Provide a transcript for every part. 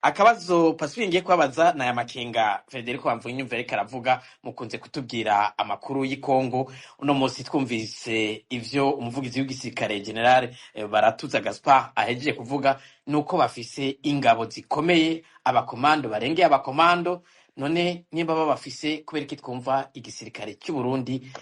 Akabazo Pacifique ngiye kubabaza na ya makenga Federico Bamvuginyumvira ariko aravuga mukunze kutubwira amakuru y'Ikongo uno munsi twumvise ivyo umuvugizi w'igisirikare General Baratuza Gaspard ahejeje kuvuga nuko bafise ingabo zikomeye abakomando barengeye abakomando none nimba babafise kubera iki twumva igisirikare cy'u Burundi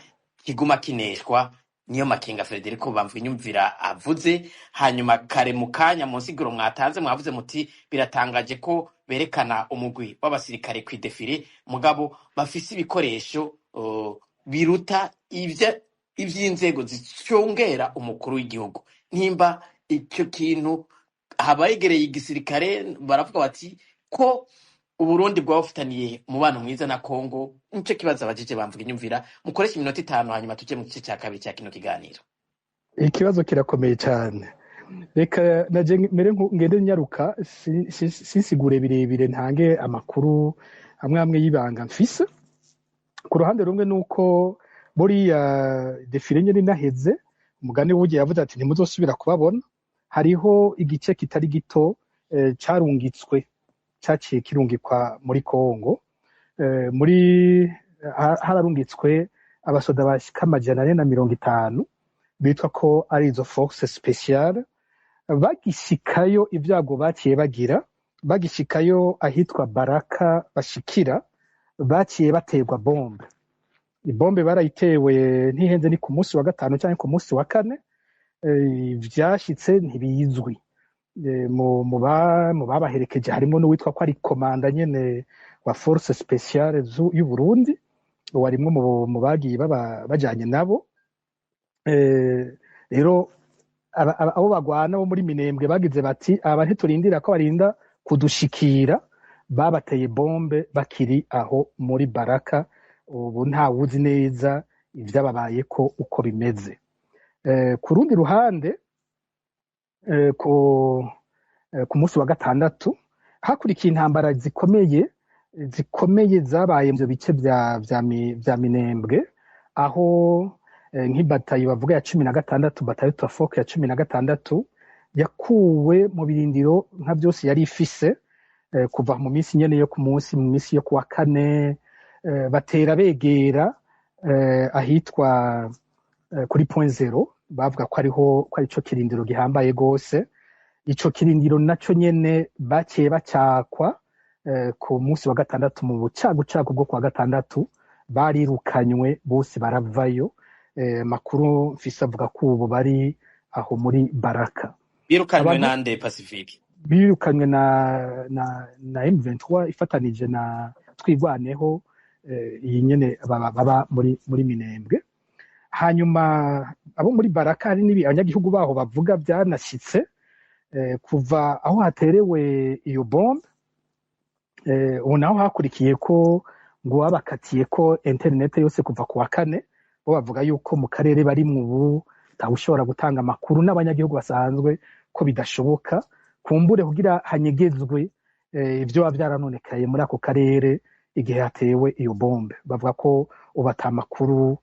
kiguma kineshwa niyo makenga Federico Bamvuginyumvira avuze. Hanyuma kare mu kanya mu nsiguro mwatanze mwavuze muti biratangaje ko berekana umugwi w'abasirikare kwidefire mugabo bafise ibikoresho biruta ivy'inzego zicungera umukuru w'igihugu. Nimba icyo kintu habayegereye igisirikare baravuga bati ko Uburundi bwabufitaniye umubano mwiza na Kongo, nico kibazo abajije Bamvuginyumvira. Mukoresha iminota 5 hanyuma tuje mu gice cya kabiri cya kino kiganiro. Ikibazo kirakomeye cyane, reka naje mere ngende nyaruka sinsigure birebire ntange amakuru amwe y'ibanga mfise. Ku ruhande rumwe nuko buriya defile nyene naheze umugani wuje yavuze ati ntimuzosubira kubabona. Hariho igice kitari gito carungitswe caciye kirungikwa muri Kongo, hararungitswe abasoda bashika 450 bitwa ko ari izo force speciale. Bagishikayo ibyago baciye bagira, bagishikayo ahitwa Baraka bashikira baciye baterwa bombe. Ibombe barayitewe ntihenze ni ku munsi wa 5 cyangwa ku munsi wa 4, vyashitse ntibizwi. Mu babaherekeje harimo n'uwitwa ko ari komanda nyene wa force speciale y'u Burundi, warimo mu bagiye bajanye nabo. Rero abo bagwana bo muri Minembwe bagize bati aba ntiturindira ko barinda kudushikira, babateye bombe bakiri aho muri Baraka. Ubu nta wuzi neza ivyababaye ko uko bimeze. Ku rundi ruhande ku munsi wa 6 hakurikiye intambara zikomeye zabaye mu bice vya Minembwe, aho nk'ibatayo bavuga ya 16 batayo Tafoke ya 16 yakuwe mu birindiro nka byose yari ifise kuva mu minsi nyene yo ku munsi mu minsi yo kuwa 4 batera begera ahitwa kuri point zero, bavuga ko ari cyo kirindiro gihambaye gose. Ico kirindiro naco nyene baciye bacakwa ku munsi wa 6 mu bucagucagu bwo kuwa 6 barirukanywe bose baravayo. Makuru mfise avuga ko ubu bari aho muri Baraka. Birukanywe nande Pacifique? Birukanywe na M23 ifatanije na Twigwaneho, iyi nyene baba muri Minembwe. Hanyuma abo muri Baraka hari abanyagihugu baho bavuga byanashitse kuva aho haterewe iyo bombe. Ubu naho hakurikiye ko ngo babakatiye ko internet yose kuva kuwa 4. Bo bavuga yuko mu karere bari mu ubu tawushobora gutanga amakuru n'abanyagihugu basanzwe ko bidashoboka, kumbure kugira hanyegezwe ivyo bavyaranonekaye muri ako karere igihe hatewe iyo bombe. Bavuga ko ubata amakuru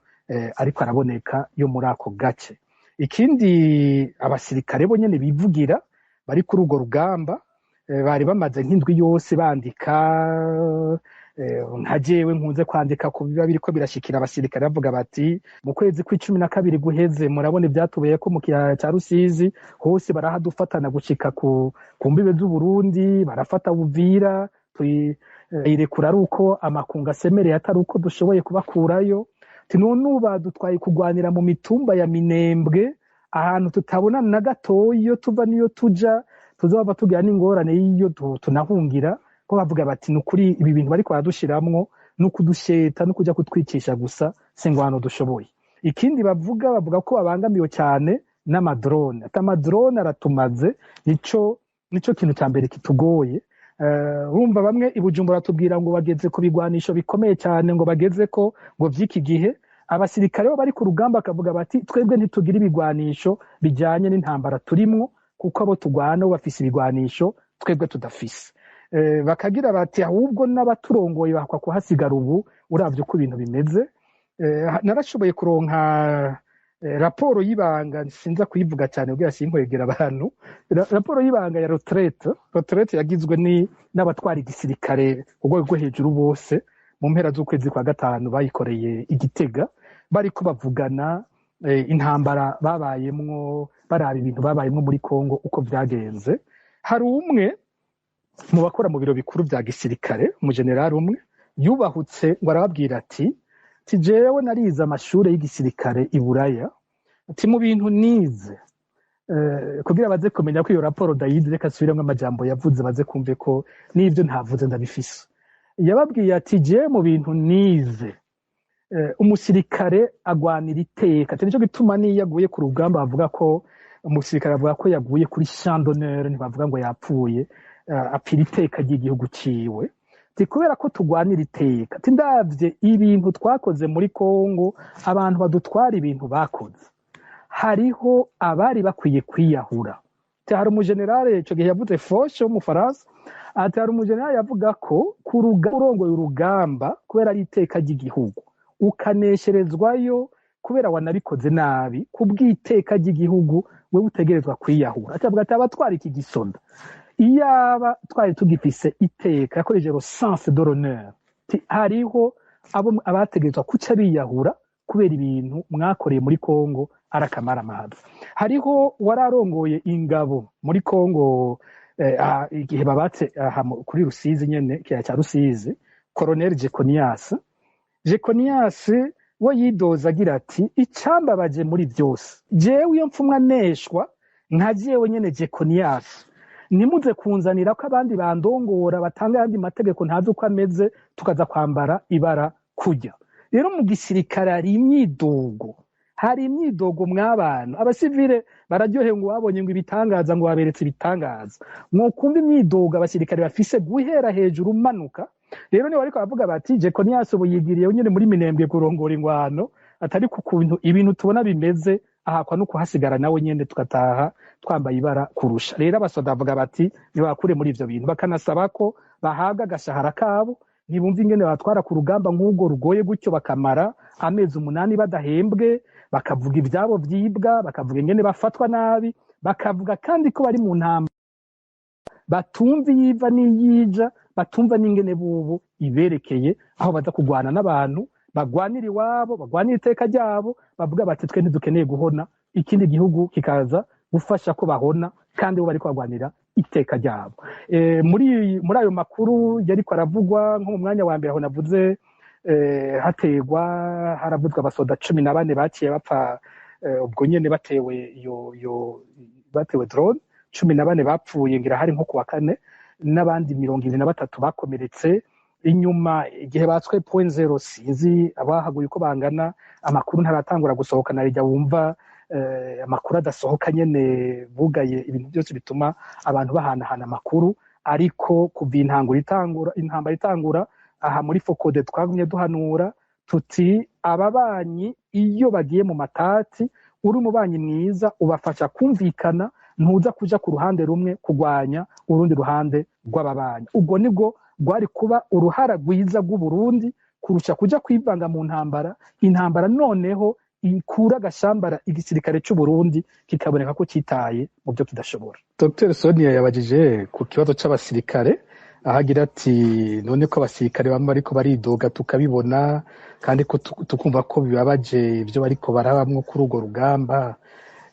ariko araboneka yo muri ako gace. Ikindi abasirikare bo nyene bivugira bari kuri urwo rugamba bari bamaze nk'indwi yose bandika. Nka jewe nkunze kwandika ku biba biriko birashikira abasirikare bavuga bati mu kwezi kwa 12 guheze murabona ivyatubeye ko mu kiyaya ca Rusizi hose barahadufatana gushika ku mbibe z'u Burundi, barafata Buvira, irekura ari uko amakunga asemereye atari uko dushoboye kubakurayo. None ubu badutwaye kugwanira mu mitumba ya Minembwe ahantu tutabona na gatoyo tuva niyo tuja, tuzaba tugira n'ingorane iyo tunahungira. Ko bavuga bati nukuri ibi bintu bariko baradushiramwo nukudusheta no kuja kutwicisha gusa singwano dushoboye. Ikindi bavuga ko babangamiwe cyane n'amadrone. Amadrone aratumaze, nico kintu cyambere kitugoye. Urumva bamwe ibujumbura tubwira ngo bageze ku bigwanisho bikomeye cyane, ngo bageze ko ngo vy'iki gihe abasirikare bo bari ku rugamba akavuga bati twebwe ntitugira ibigwanisho bijanye n'intambara turimwo, kuko abo tugwana bafise ibigwanisho twebwe tudafise. Bakagira bati ahubwo n'abaturongoye bakwa kuhasigara ubu uravye uko ibintu bimeze. Narashoboye kuronka raporo y'ibanga sinza kuyivuga cyane ubwo yasinkwegera abantu. Raporo y'ibanga ya retraite yagizwe n'abatwara igisirikare ku rwego rwo hejuru bose mu mpera z'ukwezi kwa gatanu bayikoreye Igitega bariko bavugana intambara babayemwo baraba ibintu babayemwo muri Kongo uko vyagenze. Hari umwe mu bakora mu biro bikuru vya gisirikare umujenerali umwe yubahutse ngo arababwira ati jewe narize amashure y'igisirikare i Buraya ati mu bintu nize kugira baze kumenya ko iyo raporo dayize reka subiremwo amajambo yavuze baze kumve ko n'ivyo ntavuze ndabifise. Yababwiye ati jewe mu bintu nize umusirikare agwanira iteka nico gituma niyo yaguye ku rugamba bavuga ko umusirikare avuga ko yaguye kuri champ d'honneur ntibavuga ngo yapfuye apfira iteka ry'igihugu ciwe. Kubera ko tugwanira iteka ndavye ibintu twakoze muri Kongo abantu badutwara ibintu bakoze hariho abari bakwiye kwiyahura. Hari umujenerali ico gihe yavuze Foch w'umufaransa ati hari umujenerali yavuga ko urongoye urugamba kubera ari iteka ry'igihugu ukanesherezwayo kubera wanabikoze nabi kubw'iteka ry'igihugu wewe utegerezwa kwiyahura. Atavuga ati abatwara iki gisoda iyaba twari tugifise iteka yakoresheje le sens de l'honneur hariho abategerezwa kuca biyahura kubera ibintu mwakoreye muri Kongo arakamara amazi. Hariho wararongoye ingabo muri Kongo igihe babatse kuri Rusizi nyene kiya cya Rusizi Colonel Jeconias we yidoza agira ati icambabaje muri byose jewe iyo mfumwa neshwa nka jewe nyene Jeconias nimuze kunzanira ko abandi bandongora batanga yandi mategeko ntazi uko ameze tukaza kwambara ibara kujya. Rero mu gisirikare hari imyidogo mw'abantu abasivile bararyohe ngo babonye ngo ibitangaza ngo baberetse ibitangaza mwokumva imyidogo abasirikare bafise guhera hejuru manuka. Rero niba ariko bavuga bati Jeconias ubu yigiriye nyine muri Minembwe kurongora ingwano atari ku kuntu ibintu tubona bimeze ahakwa no kuhasigara nawe nyene tukataha twambaye ibara kurusha. Rero abasoda bavuga bati nibakure muri ivyo bintu bakanasaba ko bahaga agashahara kabo ntibumva ingene batwara ku rugamba nk'ubwo rugoye gutyo bakamara amezi 8 badahembwe bakavuga ivyabo vyibwa bakavuga ingene bafatwa nabi bakavuga kandi ko bari mu ntambara batumva yiva n'iyija batumva n'ingene bubu iberekeye aho baza kugwana n'abantu bagwanira iwabo bagwanira iteka ryabo bavuga bati twe ntidukeneye guhona ikindi gihugu kikaza gufasha ko bahona kandi bo bari kwagwanira iteka ryabo. Muri ayo makuru yariko aravugwa nko mu mwanya wa mbere aho navuze hategwa haravuzwa abasoda 14 baciye bapfa ubwo nyene batewe drone 14 bapfuye ngira hari nko kuwa kane n'abandi 23 bakomeretse. Inyuma igihe batswe point 0 sinzi abahaguye uko bangana amakuru ntaratangura gusohoka narijya wumva amakuru adasohoka nyene bugaye ibintu byose bituma abantu bahanahana amakuru ariko kuva intambara itangura aha muri Focode twagumye duhanura tuti ababanyi iyo bagiye mu matati uri umubanyi mwiza ubafasha kumvikana ntuza kuja ku ruhande rumwe kugwanya urundi ruhande rw'ababanyi. Ubwo nibwo gwari kuba uruhara rwiza rw'u Burundi kurusha kuja kwivanga mu intambara noneho ikura agashambara igisirikare cy'u Burundi kikaboneka ko citaye mu byo kidashobora. Dr. Sonia yabajije ku kibazo c'abasirikare ahagira ati none ko abasirikare bamwe ariko baridoga tukabibona kandi ko tukumva ko bibabaje ibyo bariko barabamwo kuri urwo rugamba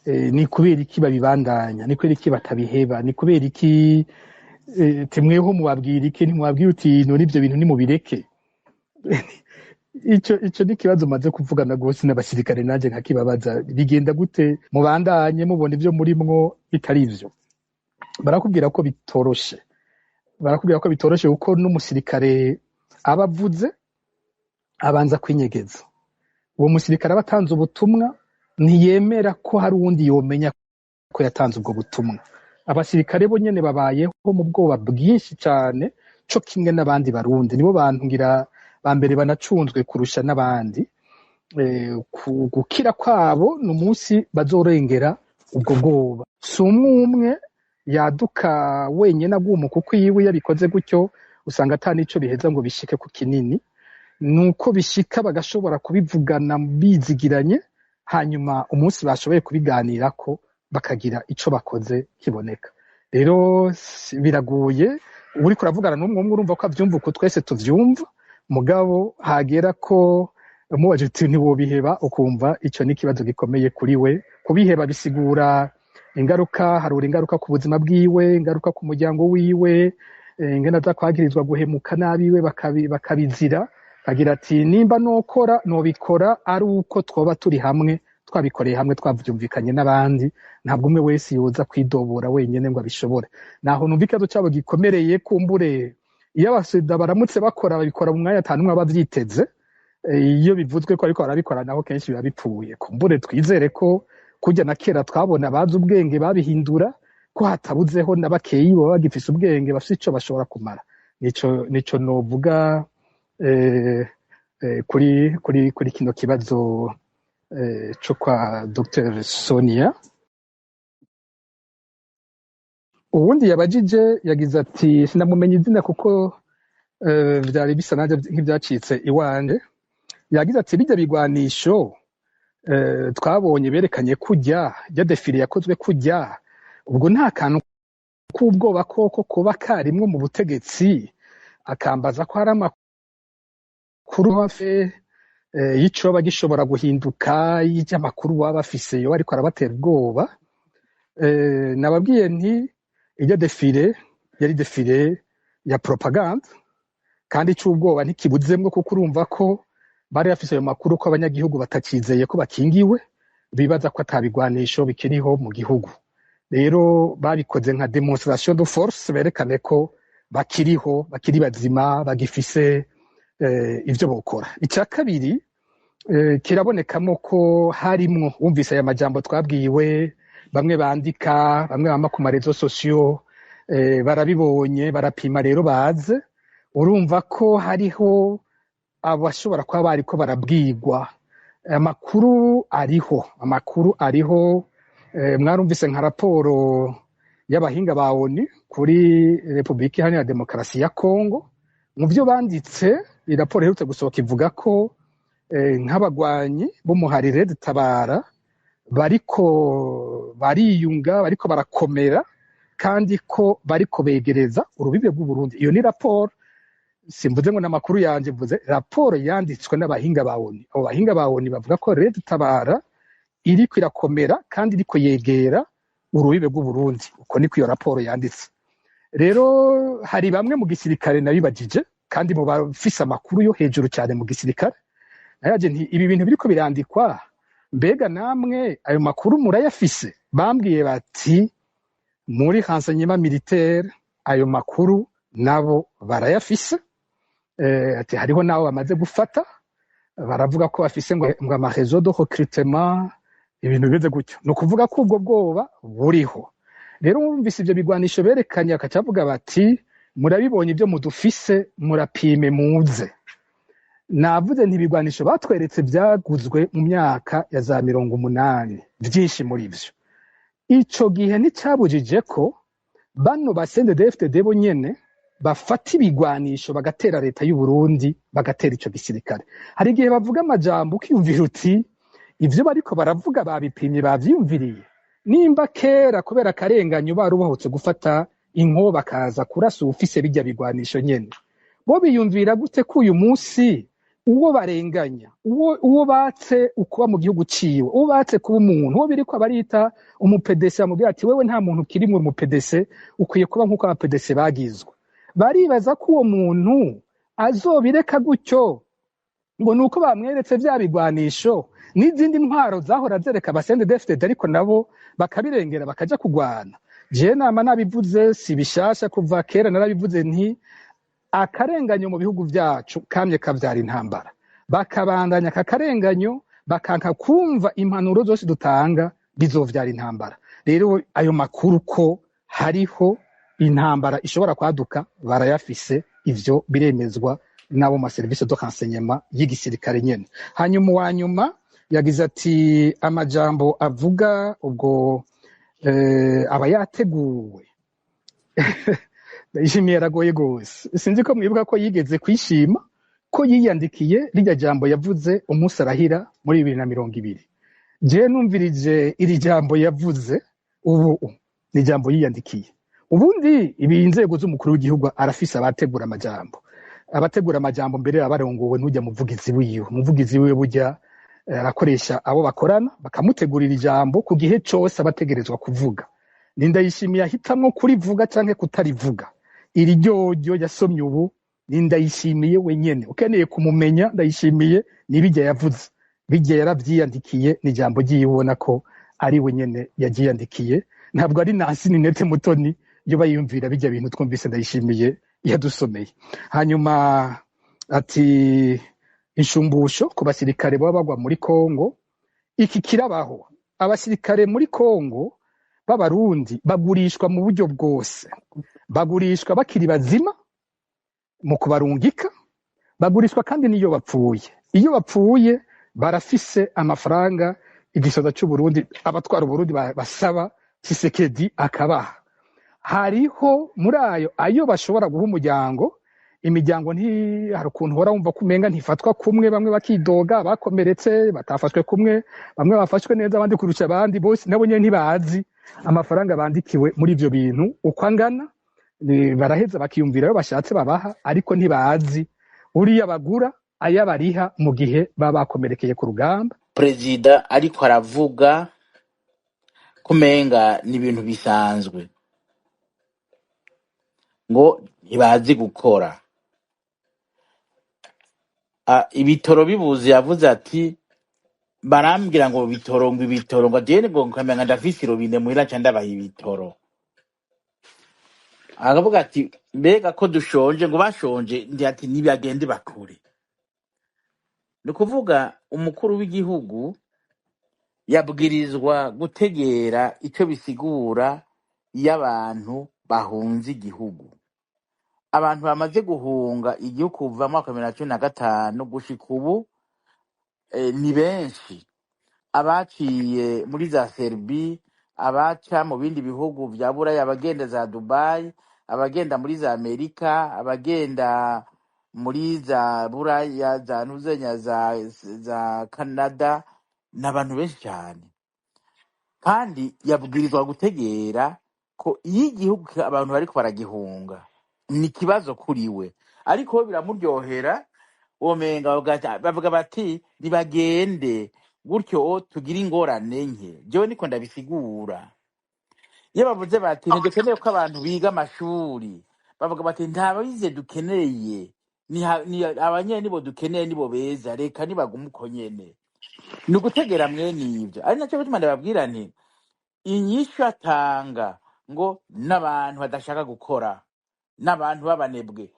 ni kubera iki babibandanya ni kubera iki batabiheba ni kubera iki temweho mubabwira iki ntimwabwira uti none ibyo bintu nimubireke. Ico ni kibazo maze kuvugana gose n'abasirikare nanje nkakibabaza bigenda gute mubandanye mubona ivyo murimwo bitari ivyo. Barakubwira ko bitoroshe kuko n'umusirikare abavuze abanza kwinyegeza. Uwo musirikare abatanze ubutumwa ntiyemera ko hari uwundi yomenya ko yatanze ubwo butumwa. Abasirikare bo nyene babayeho mu bwoba bwinshi cyane co kimwe n'abandi barundi nibo bantu ngira bambere banacunzwe kurusha n'abandi. Gukira kwabo n'umunsi bazorengera ubwo bwoba. Si umwe yaduka wenyene aguma kuko yiwe yabikoze gutyo usanga atani ico biheza ngo bishike ku kinini nuko bishika bagashobora kubivugana bizigiranye hanyuma umunsi bashoboye kubiganirako bakagira ico bakoze kiboneka. Rero biragoye, uriko uravugana n'umwe umwe urumva ko avyumva uko twese tuvyumva, mugabo hagera ko mubaje uti ntiwobiheba, ukumva ico ni ikibazo gikomeye kuri we. Kubiheba bisigura ingaruka, harura ingaruka ku buzima bwiwe, ingaruka ku muryango wiwe, ingene aza kwagirizwa guhemuka nabiwe bakabizira, agira ati nimba nokora nobikora ari uko twoba turi hamwe, twabikoreye hamwe, twavyumvikanye n'abandi, ntabwo umwe wese yoza kwidobora wenyene ngo abishobore. Naho numva ikibazo cabo gikomereye, kumbure iyo abasida baramutse bakora babikora mu mwanya atanu umwe abavyiteze, iyo bivuzwe ko ariko barabikora naho kenshi biba bipfuye. Kumbure twizere ko kurya na kera twabona bazi ubwenge babihindura, ko hatabuzeho na bakeyi baba bagifise ubwenge bafise ico bashobora kumara. Nico novuga kuri kino kibazo co kwa Dr. Sonia. Uwundi yabajije yagize ati sinamumenye izina kuko vyari bisa nanje nk'ivyacitse iwanje. Yagize ati bijya bigwanisho twabonye berekanye kujya ya defile yakozwe kujya, ubwo nta kantu k'ubwoba koko kuba karimwo mu butegetsi, akambaza ko hari amakuru hafe y'icoba gishobora guhinduka, y'amakuru baba bafise yo ariko arabatera ubwoba. Nababwiye nti iryo defile yari defile ya propaganda, kandi c'ubwoba ntikibuzemwo, kuko urumva ko bari bafise ayo makuru ko abanyagihugu batakizeye ko bakingiwe, bibaza ko atabigwanisho bikiriho mu gihugu. Rero babikoze nka demonstration de force, berekane ko bakiriho, bakiri bazima, bagifise ivyo bokora. Icya kabiri kirabonekamo ko harimwo, wumvise aya majambo twabwiwe, bamwe bandika, bamwe bama ku marezo sociaux, barabibonye barapima, rero baze, urumva ko hariho abashobora kuba bariko barabwirwa. Amakuru ariho, mwarumvise nka raporo y'abahinga ba ONU kuri Republika Iharanira Demokarasi ya Kongo. Mu vyo banditse, iyi raporo iherutse gusohoka ivuga ko nk'abagwanyi b'umuharire dutabara bariko bariyunga, bariko barakomera, kandi ko bariko begereza urubibe rw'Uburundi. Iyo ni raporo, simvuze ngo n'amakuru yanje, mvuze raporo yanditswe n'abahinga ba ONU. Abo bahinga ba ONU bavuga ko Red Tabara iriko irakomera kandi iriko yegera urubibe rw'Uburundi. Uko niko iyo raporo yanditse. Rero hari bamwe mu gisirikare nabibajije, kandi mu bafise amakuru yo hejuru cyane mu gisirikare, nayaje nti ibi bintu biriko birandikwa, mbega namwe ayo makuru murayafise? Bambwiye bati muri renseignement militaire ayo makuru nabo barayafise. Ati hariho nabo bamaze gufata, baravuga ko bafise ngo ama réseau de recrutement, ibintu bimeze gutyo. No kuvuga ko ubwo bwoba buriho. Rero wumvise ivyo bigwanisho berekanye, akacavuga bati murabibonye ibyo mudufise, murapime muze. Navuze nti ibigwanisho batweretse byaguzwe mu myaka ya za 80, byinshi muri byo. Ico gihe nticabujije ko bano ba CNDD-FDD bo nyene bafata ibigwanisho bagatera leta y'u Burundi, bagatera ico gisirikare. Hari igihe bavuga amajambo ukiyumvira uti ivyo bariko baravuga babipimye, bavyiyumviriye. Nimba kera kubera akarenganyo barubohotse gufata inko bakaza kurasa ufise bijya bigwanisho nyene, bo biyumvira gute ko uyu munsi uwo barenganya, uwo batse ukuba mu gihugu ciwe, uwo batse kuba umuntu, uwo biriko abarita umupedese, amubwira ati wewe nta muntu kirimwe umupedese, ukwiye kuba nk'uko abapedese bagizwe. Baribaza ko uwo muntu azobireka gutyo, ngo nuko bamweretse vya bigwanisho n'izindi ntwaro zahora zereka CNDD-FDD, ariko nabo bakabirengera bakaja kugwana. Je nama nabivuze, si bishasha, kuva kera narabivuze nti akarenganyo mu bihugu vyacu kamye kavyara intambara. Bakabandanya kakarenganyo, bakanka kumva impanuro zose dutanga, bizovyara intambara. Rero ayo makuru ko hariho intambara ishobora kwaduka barayafise, ivyo biremezwa nabo ma service de renseignement y'igisirikare nyene. Hanyuma wa nyuma yagize ati amajambo avuga ubwo aba yateguwe. Ishimiye aragoye gose. Sinzi ko mwibuka ko yigeze kwishima ko yiyandikiye rirya jambo yavuze umunsi arahira muri 2020. je numvirije iri jambo yavuze ubu ni jambo yiyandikiye. Ubundi ibi inzego z'umukuru w'igihugu arafise abategura amajambo mbere abarongowe n'ujya muvugizi wiwe burya arakoresha abo bakorana bakamutegurira ijambo ku gihe cose abategerezwa kuvuga. Ni Ndayishimiye ahitamwo kurivuga canke kutarivuga. Iri ryoryo yasomye ubu ni Ndayishimiye wenyene. Ukeneye kumumenya Ndayishimiye ni bijya yavuze. Bijya yaravyiyandikiye ni jambo ryiwe ubona ko ari wenyene yavyiyandikiye. Ntabwo ari Nancy Ninette Mutoni yo bayumvira bijya bintu twumvise Ndayishimiye yadusomeye. Hanyuma ati inshumbusho ku basirikare baba bagwa muri Kongo. Iki kirabaho. Abasirikare muri Kongo b'Abarundi bagurishwa mu buryo bwose. Bagurishwa bakiri bazima mu kubarungika, bagurishwa kandi niyo bapfuye. Iyo bapfuye barafise amafaranga igisoza cy'u Burundi abatwara Uburundi basaba Tshisekedi akabaha. Hariho muri ayo bashobora guha umuryango. Imiryango hari ukuntu hora wumva kumenga ntifatwa kumwe, bamwe bakidoga bakomeretse batafashwe kumwe, bamwe bafashwe neza abandi kurusha abandi, bose nabo nyene ntibazi amafaranga bandikiwe muri ivyo bintu uko angana. Baraheza bakiyumvira yo bashatse babaha, ariko ntibazi uriya bagura ayabariha mu gihe baba bakomerekeye ku rugamba. Perezida ariko aravuga kumenga ni ibintu bisanzwe ngo ntibazi gukora. Ibitoro bibuze yavuze ati barambwira ngo ibitoro ngo jene ngo nkamenya ndafise robine muhira ca ndabaha ibitoro. Akavuga ati mbega ko dushonje, ngo bashonje ndi ati nibagende bakure. Ni kuvuga umukuru w'igihugu yabwirizwa gutegera ico bisigura iyo abantu bahunze igihugu. Abantu bamaze guhunga igihugu kuva mu 2015 gushika ubu ni benshi. Abaciye muri za Serbia, abaca mu bindi bihugu vya Buraya, abagenda za Dubai, abagenda muri za Amerika, abagenda muri za Buraya, za Nuzenya, za Canada, n'abantu benshi cyane. Kandi yabwirizwa gutegera ko iyo igihugu abantu bariko baragihunga ni kibazo kuriwe, ariko biramuryohera. Womenga bavuga bati nibagende gutyo tugira ingorane nke. Jewe niko ndabisigura. Iyo bavuze bati ntidukeneye ko abantu biga amashuri, bavuga bati ntababize dukeneye, ni abanyene nibo dukeneye, nibo beza, reka nibagume uko nyene. Ni ugutegera mwene ivyo. Ari nacyo bituma ndababwira nti inyishu atanga ngo n'abantu badashaka gukora, n'abantu babanebwe.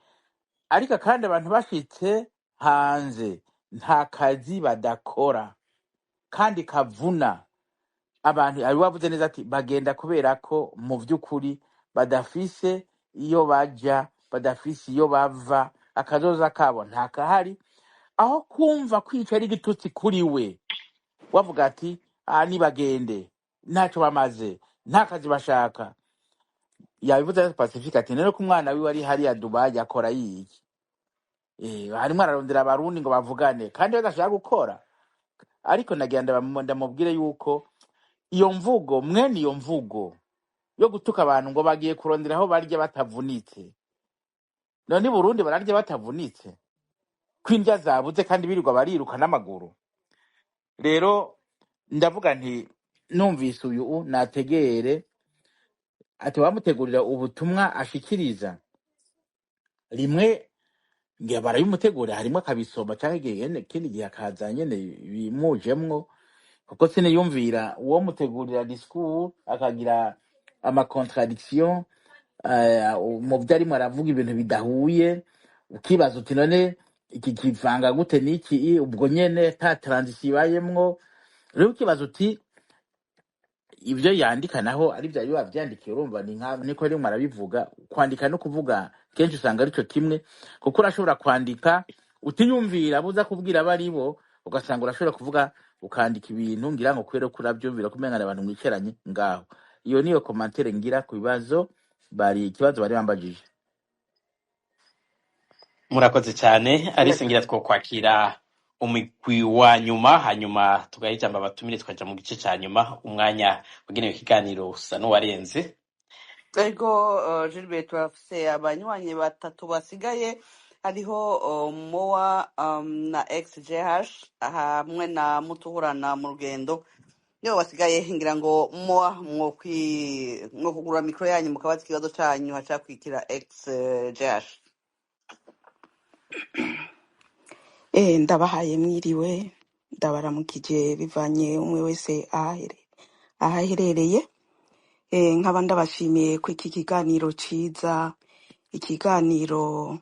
Ariko kandi abantu bashitse hanze nta kazi badakora kandi kavuna. Abantu ari wavuze neza ati bagenda kubera ko mu vy'ukuri badafise iyo baja, badafise iyo bava, akazoza kabo nta kahari. Aho kumva kwica ari igitutsi kuri we, wavuga ati nibagende ntaco bamaze, nta kazi bashaka. Yabivuze Pacifique ati nero ko umwana wiwe ari hariya Dubai akora yiki. Harimo ararondera Abarundi ngo bavugane kandi badashaka gukora. Ariko nagenda ndamubwire yuko iyo mvugo mwene iyo mvugo yo gutuka abantu ngo bagiye kurondera aho barya batavunitse, none Burundi bararya batavunitse kwindya zabuze kandi birirwa bariruka n'amaguru. Rero ndavuga nti numvise uyu nategere ati bamutegurira ubutumwa ashikiriza rimwe ngiye barabimutegurira, harimo akabisoma cyangwa ikindi gihe akaza nyene bimujemwo, kuko siniyumvira uwo mutegurira discours akagira ama contradiction mu byo arimo aravuga ibintu bidahuye, ukibaza uti none iki kivanga gute niki, ubwo nyene ta transition bayemwo. Rero ukibaza uti ibyo yandika naho ari bya biba byandikiye, urumva ni nka niko rero marabivuga. Kwandika no kuvuga kenshi usanga arico kimwe, kuko urashobora kwandika utinyumvira buza kubwira abari bo, ugasanga urashobora kuvuga ukandika ibintu ngira ngo kwero kurabyumvira kumenga abantu mwiceranye ngaho. Iyo niyo commentaire ngira ku bibazo ikibazo bari bambajije. Murakoze cyane. Alice ngira two kwakira umigwi wa nyuma, hanyuma tugaha ijambo abatumire tukaja mu gice ca nyuma. Umwanya wagenewe ikiganiro usa n'uwarenze. Ego Gilbert, turafise abanywanyi batatu basigaye, hariho Moa na XJH hamwe na Mutuhurana mu rugendo, nibo basigaye. Ngira ngo Moa mwo kugura mikro yanyu mukabaza ikibazo canyu haca kwikira XJH. Ndabahaye mwiriwe, ndabaramukije bivanye umwe wese ahaherereye. Nkaba ndabashimiye ko iki kiganiro ciza, ikiganiro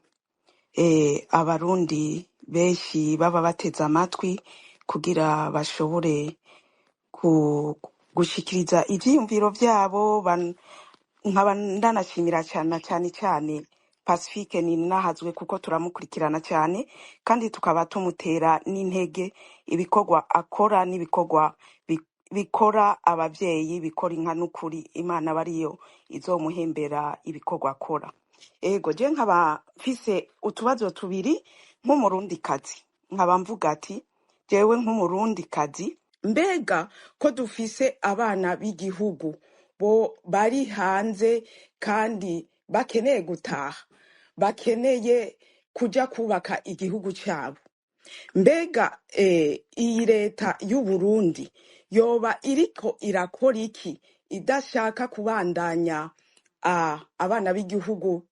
abarundi benshi baba bateze amatwi kugira bashobore gushikiriza ivyiyumviro vyabo. Nkaba ndanashimira cyane Pacifique Ninahazwe kuko turamukurikirana cyane kandi tukaba tumutera n'intege ibikorwa akora n'ibikorwa bikora abavyeyi, bikora inka n'ukuri. Imana bariyo izomuhembera ibikorwa akora. Ego je nkaba mfise utubazo tubiri nk'umurundi kazi. Nkaba mvuga ati jewe nk'umurundi kazi, mbega ko dufise abana b'igihugu bo bari hanze kandi bakeneye gutaha, bakeneye kuja kubaka igihugu cyabo, mbega iyi leta y'u Burundi yoba iriko irakora iki idashaka kubandanya abana b'igihugu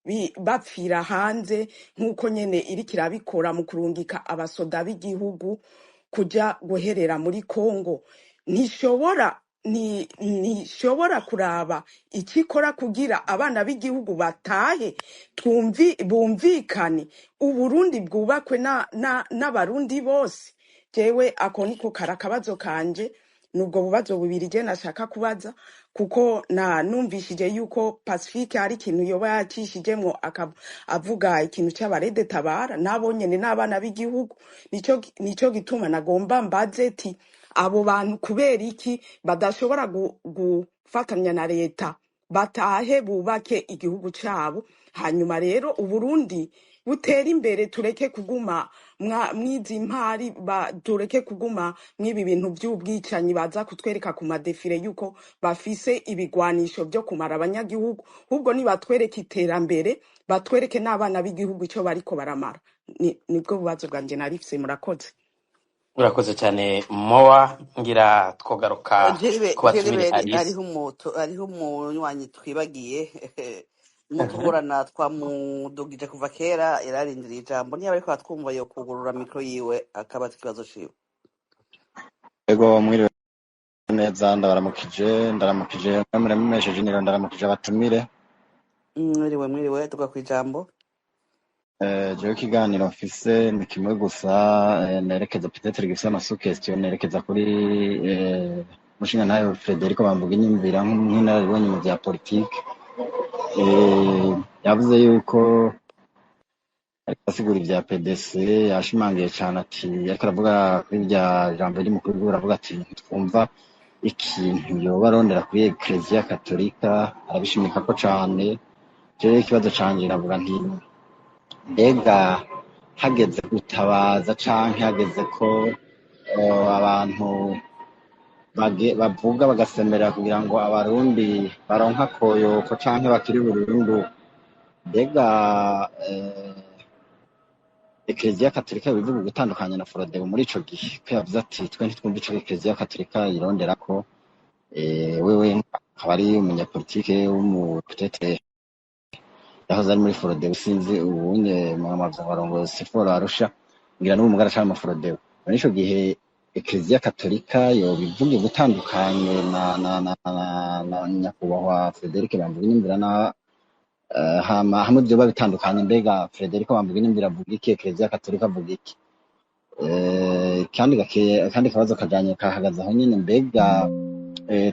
bapfira hanze nk'uko nyene iriko irabikora mu kurungika abasoda b'igihugu kuja guherera muri Kongo? Ntishobora kuraba ikikora kugira abana b'igihugu batahe, bumvikane, Uburundi bwubakwe n'abarundi bose. Jewe ako niko karakabazo kanje, nubwo bubazo bubiri je nashaka kubaza, kuko numvishije yuko Pacifique hari ikintu yoba yakishijemwo avuga ikintu c'abarede tabara nabo nyene n'abana b'igihugu. Nico gituma nagomba mbaze ti abo bantu kubera iki badashobora gufatanya na leta batahe bubake igihugu cabo, hanyuma rero Uburundi butera imbere, tureke kuguma mwizi mpari, tureke kuguma mwibi bintu by'ubwicanyi baza kutwereka ku madefire yuko bafise ibigwanisho byo kumara abanyagihugu. Ahubwo nibatwereke iterambere, batwereke n'abana b'igihugu icyo bariko baramara. Nibwo bubazo bwanje narifise. Murakoze. Urakoze cyane Moa. Ngira twogaruka ku batumire. Hariho umunywanyi twibagiye Mutuhurana twamudugije kuva kera, yararindiriye ijambo. Niba ariko atwumva yo kugurura mikro yiwe akabaza ikibazo ciwe. Ego mwiriwe neza, ndaramukije mwemere mumesheje niro, ndaramukije abatumire. Mwiriwe tuga kwijambo. Jewe ikiganiro mfise ni kimwe gusa, nerekeza peut-être gifise amasuggestion, nerekeza kuri mushinga nayo Federico Bamvuga Inyumvira nk'inararibonye mu bya politike. Yavuze yuko asigura ibya PDC, yashimangiye cyane ati ariko aravuga kuri bya jambo riri mukuru w'igihugu, aravuga ati twumva ikintu yoba arondera kuri Ecclesia Katolika, arabishimika ko cyane. Jewe ikibazo canje navuga nti mbega hageze gutabaza canke hageze ko abantu bavuga bagasemerera kugira ngo abarundi baronka koyoko canke bakiri burundu, mbega Ecclesia Katolika bivuga gutandukanya na Frodebo muri ico gihe, ko yavuze ati twe ntitwumva ico Ecclesia Katolika irondera ko. Wewe akaba ari umunyapolitike peut-être yahoze ari muri Frodebo, sinzi ubunye mwamavuze abarongozi Siforo Arusha, ngira n'ubu mugara cyane mu Frodebo. Muri ico gihe Ecclesia Katolika yo bivuga gutandukanye na nyakubahwa Frederic Bamvuga Inyumvira na hamwe byoba bitandukanye, mbega Frederico Bamvuga Inyumvira avuga iki, Ecclesia Katolika avuga iki? Kandi kabazo kajanye kahagaze aho nyine, mbega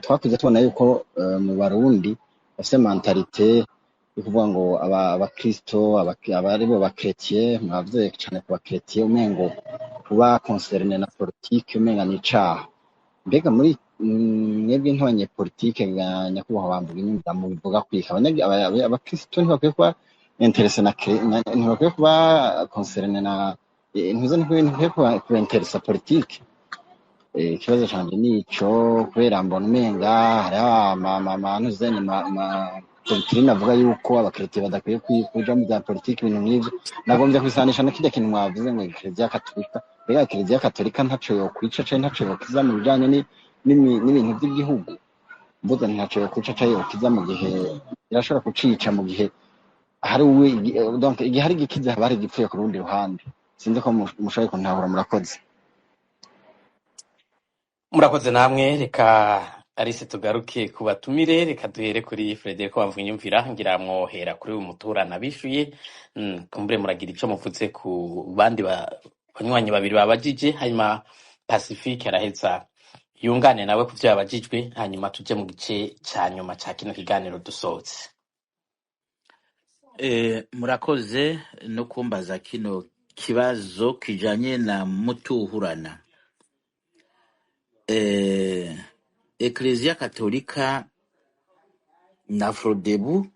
twakuze tubona yuko mu Barundi bafite mentalite yo kuvuga ngo abakristo abari bo bakretien, mwavuze cyane ku bakretien, umengo kuba concerne na politique umenga ni icaha. Mbega muri mwebwe nk'abanyepolitike nyakubahwa Bamvuga Inyumvira mubivuga kwika abakristo ntibakwiye kuba interesse ntibakwiye kuba concerne na ntuze n'ibintu bikwiye kubenteresa politike. Ikibazo canje nico, kubera mbona umenga hariho ntuze doctrine avuga yuko abakristo badakwiye kuja mu bya politike, ibintu nk'ivyo. Nagombye kubisanisha na kirya kintu mwavuze ngo Kiliziya Katolika. Mbega Kiliziya Katolika ntaco yokwica canke ntaco yokiza mu bijanye n'ibintu vy'igihugu. Mvuze ntaco yokwica canke yokiza mu gihe irashobora kucica mu gihe hari donc igihe hari igikize haba hari igipfuye ku rundi ruhande. Sinzi ko mushoboye kuntahura. Murakoze. Murakoze namwe. Reka Alice tugaruke ku batumire. Reka duhere kuri Frederico Bamvunyumvira, ngira mwohera kuri uyu muturana bishuye. Kumbure muragira ico muvuze ku bandi banywanyi babiri babajije, hanyuma Pacifique araheza yungane nawe ku vyo yabajijwe, hanyuma tuje mu gice ca nyuma ca kino kiganiro dusohotse. Murakoze no kumbaza kino kibazo kijanye na mutuhurana. Eklezia Katolika na Frodebu